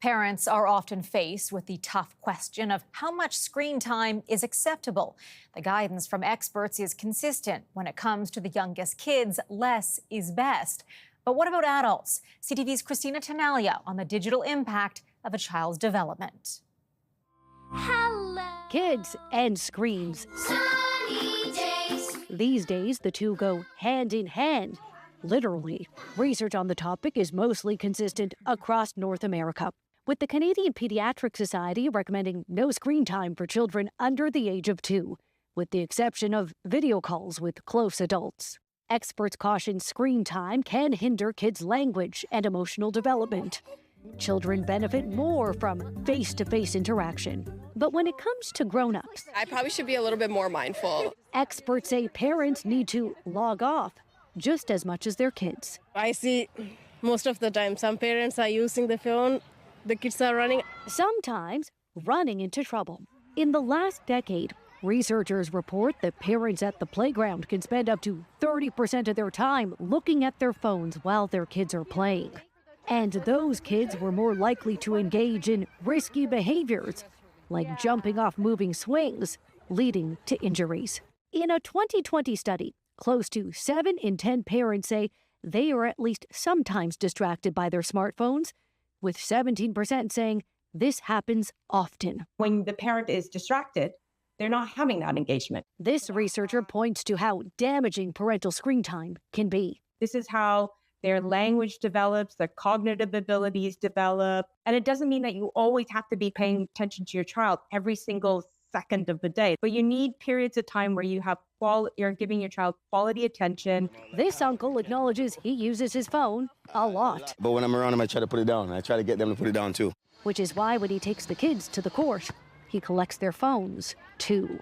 Parents are often faced with the tough question of how much screen time is acceptable. The guidance from experts is consistent. When it comes to the youngest kids, less is best. But what about adults? CTV's Cristina Tenaglia on the digital impact of a child's development. Hello. Kids and screens. Sunny days. These days, the two go hand in hand. Literally. Research on the topic is mostly consistent across North America, with the Canadian Pediatric Society recommending no screen time for children under the age of 2, with the exception of video calls with close adults. Experts caution screen time can hinder kids' language and emotional development. Children benefit more from face-to-face interaction. But when it comes to grown-ups, I probably should be a little bit more mindful. Experts say parents need to log off just as much as their kids. I see most of the time some parents are using the phone, the kids are running. Sometimes running into trouble. In the last decade, researchers report that parents at the playground can spend up to 30% of their time looking at their phones while their kids are playing. And those kids were more likely to engage in risky behaviors, like jumping off moving swings, leading to injuries. In a 2020 study, close to 7 in 10 parents say they are at least sometimes distracted by their smartphones, with 17% saying this happens often. When the parent is distracted, they're not having that engagement. This researcher points to how damaging parental screen time can be. This is how their language develops, their cognitive abilities develop. And it doesn't mean that you always have to be paying attention to your child every single second of the day. But you need periods of time where you're giving your child quality attention. This uncle acknowledges he uses his phone a lot. But when I'm around him, I try to put it down. I try to get them to put it down too. Which is why when he takes the kids to the court, he collects their phones too.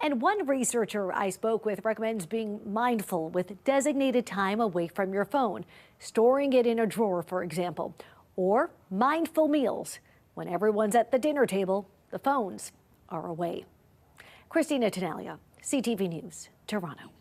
And one researcher I spoke with recommends being mindful with designated time away from your phone, storing it in a drawer, for example, or mindful meals. When everyone's at the dinner table, the phones are away. Cristina Tenaglia, CTV News, Toronto.